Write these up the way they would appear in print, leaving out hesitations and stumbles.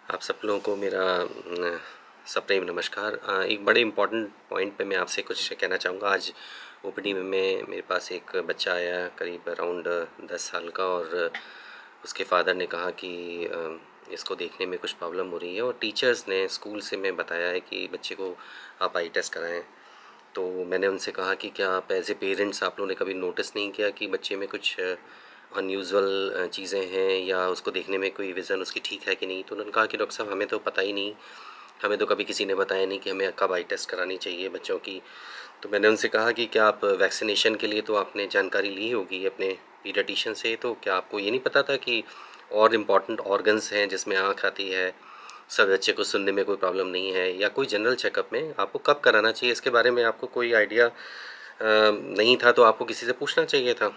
आप सब लोगों को मेरा सप्रेम नमस्कार। एक बड़े इम्पोर्टेंट पॉइंट पे मैं आपसे कुछ कहना चाहूँगा। आज ओपीडी में मेरे पास एक बच्चा आया करीब अराउंड 10 साल का, और उसके फादर ने कहा कि इसको देखने में कुछ प्रॉब्लम हो रही है, और टीचर्स ने स्कूल से मैं बताया है कि बच्चे को आप आई टेस्ट कराएँ। तो मैंने उनसे कहा कि क्या आप एज ए पेरेंट्स आप लोगों ने कभी नोटिस नहीं किया कि बच्चे में कुछ अनयूजुअल चीज़ें हैं, या उसको देखने में कोई विज़न उसकी ठीक है कि नहीं। तो उन्होंने कहा कि डॉक्टर साहब हमें तो पता ही नहीं, हमें तो कभी किसी ने बताया नहीं कि हमें कब आई टेस्ट करानी चाहिए बच्चों की। तो मैंने उनसे कहा कि क्या आप वैक्सीनेशन के लिए तो आपने जानकारी ली होगी अपने पीडियाट्रिशियन से, तो क्या आपको ये नहीं पता था कि और इम्पॉर्टेंट ऑर्गन्स हैं जिसमें आँख आती है, सब बच्चे को सुनने में कोई प्रॉब्लम नहीं है, या कोई जनरल चेकअप में आपको कब कराना चाहिए इसके बारे में आपको कोई आइडिया नहीं था, तो आपको किसी से पूछना चाहिए था।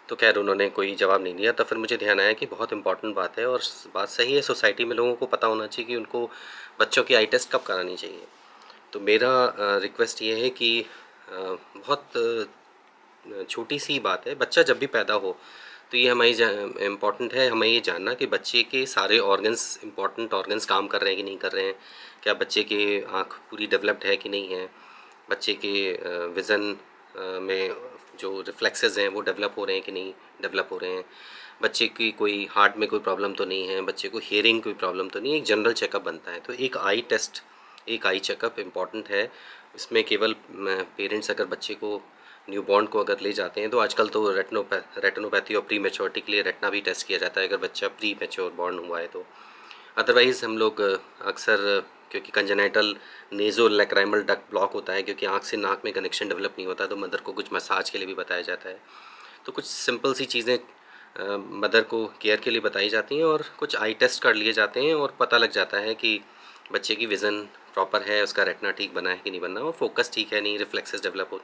तो खैर उन्होंने कोई जवाब नहीं दिया। तब फिर मुझे ध्यान आया कि बहुत इंपॉर्टेंट बात है, और बात सही है, सोसाइटी में लोगों को पता होना चाहिए कि उनको बच्चों की आई टेस्ट कब करानी चाहिए। तो मेरा रिक्वेस्ट ये है कि बहुत छोटी सी बात है, बच्चा जब भी पैदा हो तो ये हमारी इम्पॉर्टेंट है हमें ये जानना कि बच्चे के सारे ऑर्गन्स, इम्पॉर्टेंट ऑर्गन्स काम कर रहे हैं कि नहीं कर रहे हैं, क्या बच्चे के आँख पूरी डेवलप्ड है कि नहीं है, बच्चे के विज़न में जो रिफ्लेक्सेस हैं वो डेवलप हो रहे हैं कि नहीं डेवलप हो रहे हैं, बच्चे की कोई हार्ट में कोई प्रॉब्लम तो नहीं है, बच्चे को हियरिंग कोई प्रॉब्लम तो नहीं है। एक जनरल चेकअप बनता है, तो एक आई टेस्ट, एक आई चेकअप इम्पॉर्टेंट है। इसमें केवल पेरेंट्स अगर बच्चे को, न्यूबॉर्न को अगर ले जाते हैं, तो आजकल तो रेटिनोपैथी और प्री मैच्योरिटी के लिए रेटिना भी टेस्ट किया जाता है अगर बच्चा प्री मैच्योर बॉर्न हुआ है तो। अदरवाइज़ हम लोग अक्सर, क्योंकि congenital naso lacrimal duct block होता है, क्योंकि आँख से नाक में कनेक्शन डेवलप नहीं होता, तो मदर को कुछ मसाज के लिए भी बताया जाता है। तो कुछ सिंपल सी चीज़ें मदर को केयर के लिए बताई जाती हैं, और कुछ आई टेस्ट कर लिए जाते हैं, और पता लग जाता है कि बच्चे की विज़न प्रॉपर है, उसका रेटिना ठीक बना है कि नहीं बना, और फोकस ठीक है नहीं, रिफ्लेक्सेस डेवलप हो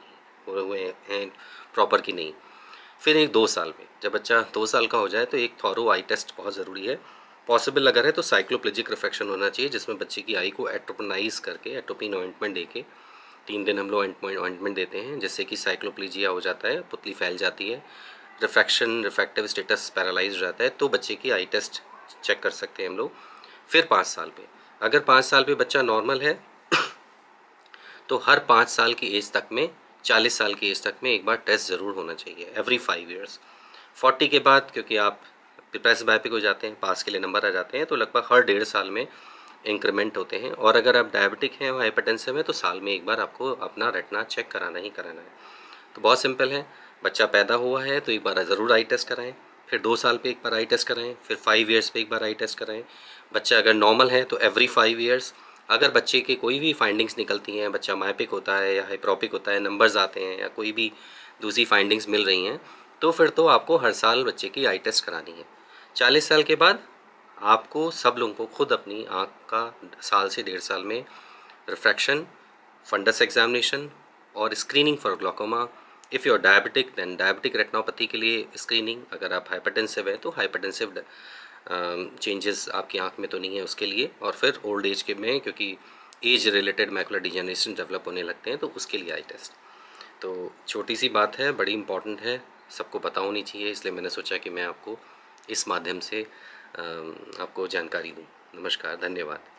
हुए हैं प्रॉपर कि नहीं। फिर एक 2 साल में, जब बच्चा 2 साल का हो जाए, तो एक थॉरो आई टेस्ट बहुत ज़रूरी है। पॉसिबल अगर है तो साइक्लोप्लेजिक रिफ्रैक्शन होना चाहिए, जिसमें बच्चे की आई को एट्रोपनाइज करके एट्रोपिन ऑइंटमेंट दे के 3 दिन हम लोग ऑइंटमेंट देते हैं, जिससे कि साइक्लोप्लेजिया हो जाता है, पुतली फैल जाती है, रिफ्रैक्टिव स्टेटस पैरालाइज हो जाता है, तो बच्चे की आई टेस्ट चेक कर सकते हैं हम लोग। फिर 5 साल पे, अगर 5 साल पे बच्चा नॉर्मल है तो हर 5 साल की एज तक में, 40 साल की एज तक में एक बार टेस्ट ज़रूर होना चाहिए, एवरी 5 ईयर्स। 40 के बाद, क्योंकि आप प्रेसबायोपिक हो जाते हैं, पास के लिए नंबर आ जाते हैं, तो लगभग हर 1.5 साल में इंक्रीमेंट होते हैं। और अगर आप डायबिटिक हैं और हाइपरटेंसिव है, तो साल में एक बार आपको अपना रेटिना चेक कराना ही कराना है। तो बहुत सिंपल है, बच्चा पैदा हुआ है तो एक बार ज़रूर आई टेस्ट कराएं, फिर 2 साल पे एक बार आई टेस्ट कराएं, फिर 5 ईयर्स पे एक बार आई टेस्ट कराएं। बच्चा अगर नॉर्मल है तो एवरी 5 ईयर्स। अगर बच्चे की कोई भी फाइंडिंग्स निकलती हैं, बच्चा मायोपिक होता है या हाइप्रोपिक होता है, नंबर्स आते हैं या कोई भी दूसरी फाइंडिंग्स मिल रही हैं, तो फिर तो आपको हर साल बच्चे की आई टेस्ट करानी है। 40 साल के बाद आपको सब लोगों को खुद अपनी आँख का साल से 1.5 साल में रिफ्रैक्शन, फंडस एग्जामिनेशन और screening for glaucoma. If you are diabetic then diabetic retinopathy के लिए स्क्रीनिंग, अगर आप हाइपरटेंसिव है तो हाइपरटेंसिव चेंजेस आपकी आंख में तो नहीं है उसके लिए, और फिर ओल्ड एज के में, क्योंकि age related macular degeneration develop होने लगते हैं, तो उसके लिए आई टेस्ट। तो छोटी सी बात है, बड़ी इंपॉर्टेंट है, सबको पता होनी चाहिए, इसलिए मैंने सोचा कि मैं आपको इस माध्यम से आपको जानकारी दूँ। नमस्कार, धन्यवाद।